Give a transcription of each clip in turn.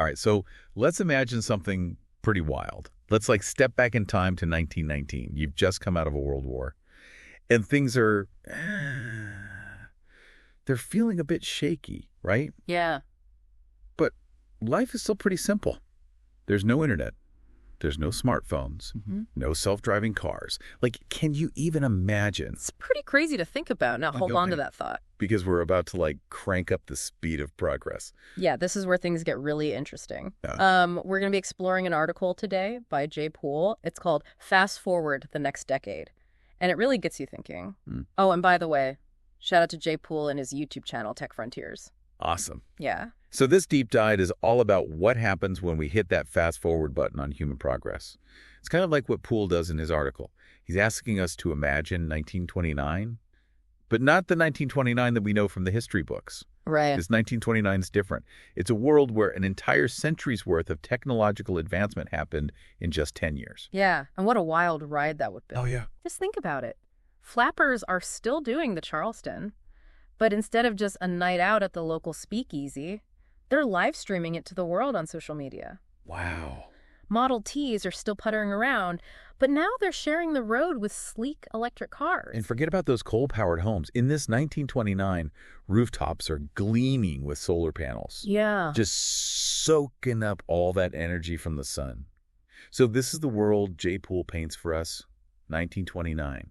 All right, so let's imagine something pretty wild. Let's like step back in time to 1919. You've just come out of a world war, and things are, they're feeling a bit shaky, right? Yeah. But life is still pretty simple. There's no internet. There's no smartphones, no self-driving cars. Like, can you even imagine? It's pretty crazy to think about. Now, hold on to that thought. Because we're about to, like, crank up the speed of progress. Yeah, this is where things get really interesting. Yeah. We're going to be exploring an article today by Jay Poole. It's called Fast Forward the Next Decade. And it really gets you thinking. Oh, and by the way, shout out to Jay Poole and his YouTube channel, Tech Frontiers. Awesome. Yeah. So this deep dive is all about what happens when we hit that fast forward button on human progress. It's kind of like what Poole does in his article. He's asking us to imagine 1929, but not the 1929 that we know from the history books. Right. Because 1929 is different. It's a world where an entire century's worth of technological advancement happened in just 10 years. Yeah. And what a wild ride that would be. Oh, yeah. Just think about it. Flappers are still doing the Charleston, but instead of just a night out at the local speakeasy, they're live streaming it to the world on social media. Wow. Model Ts are still puttering around, but now they're sharing the road with sleek electric cars. And forget about those coal-powered homes. In this 1929, rooftops are gleaming with solar panels. Yeah. Just soaking up all that energy from the sun. So this is the world Jay Poole paints for us, 1929,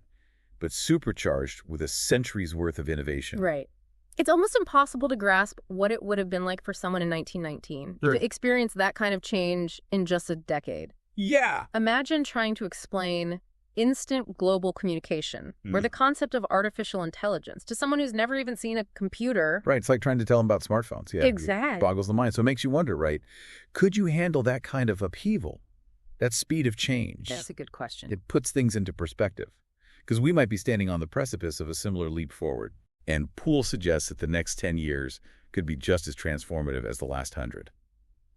but supercharged with a century's worth of innovation. Right. It's almost impossible to grasp what it would have been like for someone in 1919 Sure. to experience that kind of change in just a decade. Yeah. Imagine trying to explain instant global communication, or the concept of artificial intelligence, to someone who's never even seen a computer. Right. It's like trying to tell them about smartphones. Yeah. Exactly. It boggles the mind. So it makes you wonder, right? Could you handle that kind of upheaval, that speed of change? That's a good question. It puts things into perspective. Because we might be standing on the precipice of a similar leap forward. And Poole suggests that the next 10 years could be just as transformative as the last 100.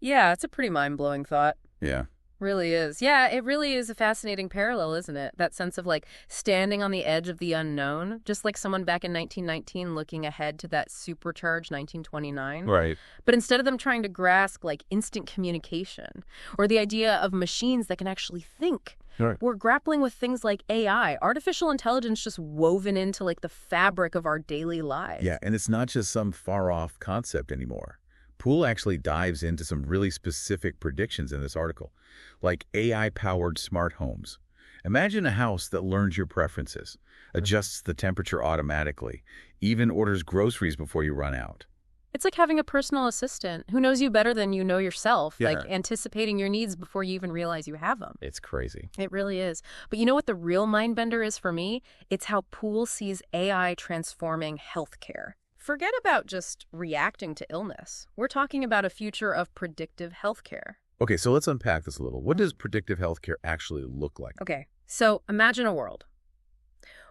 Yeah, it's a pretty mind-blowing thought. Yeah. Really is. Yeah, it really is a fascinating parallel, isn't it? That sense of like standing on the edge of the unknown, just like someone back in 1919 looking ahead to that supercharged 1929. Right. But instead of them trying to grasp like instant communication or the idea of machines that can actually think, Right. we're grappling with things like AI, artificial intelligence just woven into like the fabric of our daily lives. Yeah, and it's not just some far-off concept anymore. Poole actually dives into some really specific predictions in this article, like AI-powered smart homes. Imagine a house that learns your preferences, adjusts the temperature automatically, even orders groceries before you run out. It's like having a personal assistant who knows you better than you know yourself, Yeah. like anticipating your needs before you even realize you have them. It's crazy. It really is. But you know what the real mind bender is for me? It's how Poole sees AI transforming healthcare. Forget about just reacting to illness. We're talking about a future of predictive healthcare. Okay, so let's unpack this a little. What does predictive healthcare actually look like? Okay, so imagine a world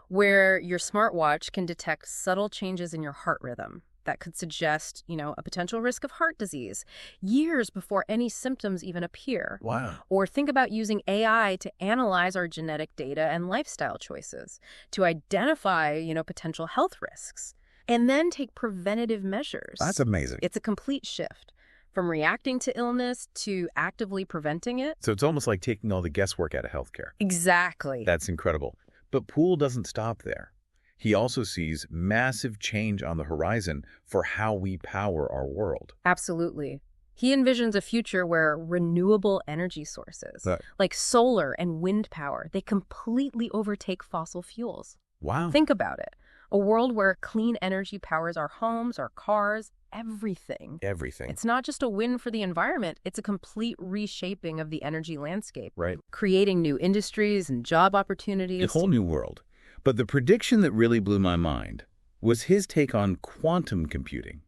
where your smartwatch can detect subtle changes in your heart rhythm that could suggest, a potential risk of heart disease years before any symptoms even appear. Wow. Or think about using AI to analyze our genetic data and lifestyle choices to identify, potential health risks and then take preventative measures. That's amazing. It's a complete shift from reacting to illness to actively preventing it. So it's almost like taking all the guesswork out of healthcare. Exactly. That's incredible. But Poole doesn't stop there. He also sees massive change on the horizon for how we power our world. Absolutely. He envisions a future where renewable energy sources, like solar and wind power, they completely overtake fossil fuels. Wow. Think about it. A world where clean energy powers our homes, our cars, everything. Everything. It's not just a win for the environment, it's a complete reshaping of the energy landscape. Right. Creating new industries and job opportunities. A whole new world. But the prediction that really blew my mind was his take on quantum computing.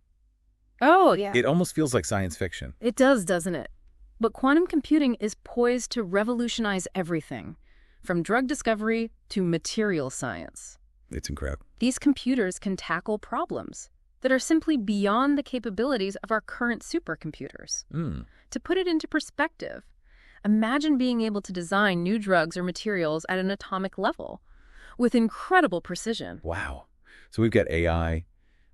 Oh, yeah. It almost feels like science fiction. It does, doesn't it? But quantum computing is poised to revolutionize everything, from drug discovery to material science. It's incredible. These computers can tackle problems that are simply beyond the capabilities of our current supercomputers. To put it into perspective, imagine being able to design new drugs or materials at an atomic level with incredible precision. Wow. So we've got AI,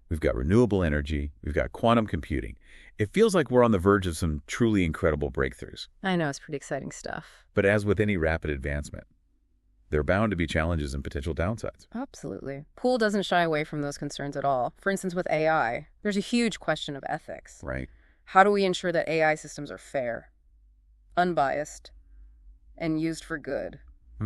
we've got renewable energy, we've got quantum computing, It feels like we're on the verge of some truly incredible breakthroughs. I know, it's pretty exciting stuff. But as with any rapid advancement, there are bound to be challenges and potential downsides. Absolutely. Poole doesn't shy away from those concerns at all. For instance, with AI, there's a huge question of ethics. Right. How do we ensure that AI systems are fair, unbiased, and used for good?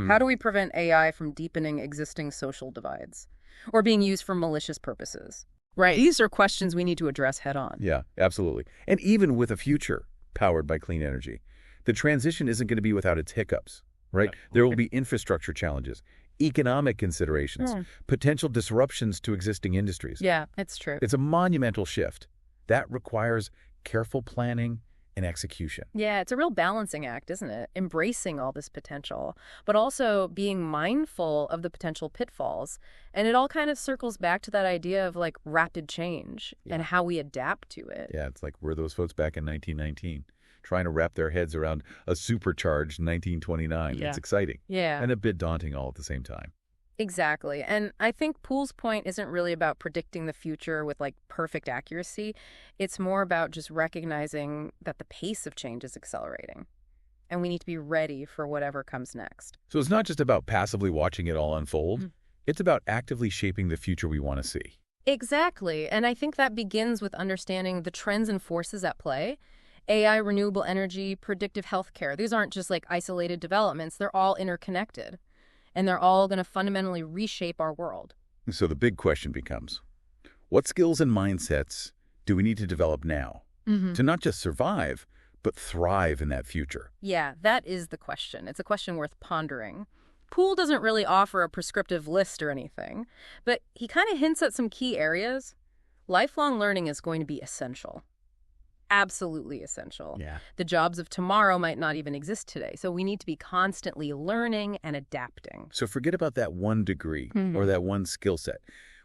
How do we prevent AI from deepening existing social divides or being used for malicious purposes? Right. These are questions we need to address head on. Yeah, absolutely. And even with a future powered by clean energy, the transition isn't going to be without its hiccups, right? There will be infrastructure challenges, economic considerations, potential disruptions to existing industries. Yeah, it's true. It's a monumental shift. That requires careful planning and execution. Yeah, it's a real balancing act, isn't it? Embracing all this potential, but also being mindful of the potential pitfalls. And it all kind of circles back to that idea of like rapid change and how we adapt to it. Yeah, it's like we're those folks back in 1919 trying to wrap their heads around a supercharged 1929. Yeah. It's exciting. Yeah. And a bit daunting all at the same time. Exactly. And I think Poole's point isn't really about predicting the future with like perfect accuracy. It's more about just recognizing that the pace of change is accelerating and we need to be ready for whatever comes next. So it's not just about passively watching it all unfold. It's about actively shaping the future we want to see. Exactly. And I think that begins with understanding the trends and forces at play. AI, renewable energy, predictive healthcare. These aren't just like isolated developments. They're all interconnected. And they're all going to fundamentally reshape our world. So the big question becomes, what skills and mindsets do we need to develop now to not just survive, but thrive in that future? Yeah, that is the question. It's a question worth pondering. Poole doesn't really offer a prescriptive list or anything, but he kind of hints at some key areas. Lifelong learning is going to be essential. Absolutely essential. Yeah. The jobs of tomorrow might not even exist today, so we need to be constantly learning and adapting. So forget about that one degree or that one skill set.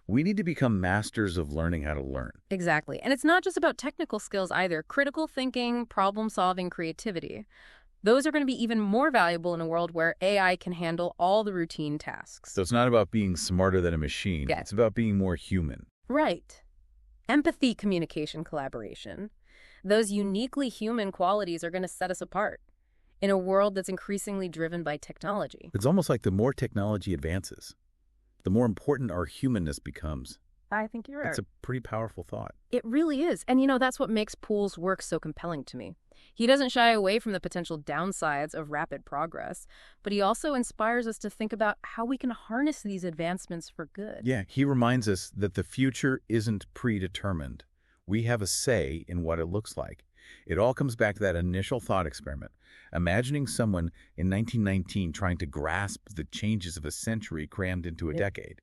We need to become masters of learning how to learn. Exactly. And it's not just about technical skills either. Critical thinking, problem solving, creativity. Those are going to be even more valuable in a world where AI can handle all the routine tasks. So it's not about being smarter than a machine. Yeah. It's about being more human. Right. Empathy, communication, collaboration. Those uniquely human qualities are going to set us apart in a world that's increasingly driven by technology. It's almost like the more technology advances, the more important our humanness becomes. I think you're right. It's a pretty powerful thought. It really is. And that's what makes Poole's work so compelling to me. He doesn't shy away from the potential downsides of rapid progress, but he also inspires us to think about how we can harness these advancements for good. Yeah, he reminds us that the future isn't predetermined. We have a say in what it looks like. It all comes back to that initial thought experiment. Imagining someone in 1919 trying to grasp the changes of a century crammed into a decade.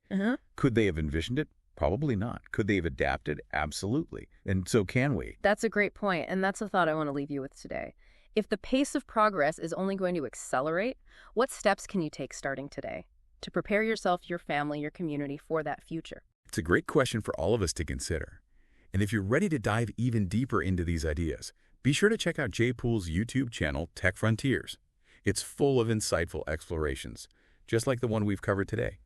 Could they have envisioned it? Probably not. Could they have adapted? Absolutely. And so can we. That's a great point, and that's a thought I want to leave you with today. If the pace of progress is only going to accelerate, what steps can you take starting today to prepare yourself, your family, your community for that future? It's a great question for all of us to consider. And if you're ready to dive even deeper into these ideas, be sure to check out Jay Poole's YouTube channel, Tech Frontiers. It's full of insightful explorations, just like the one we've covered today.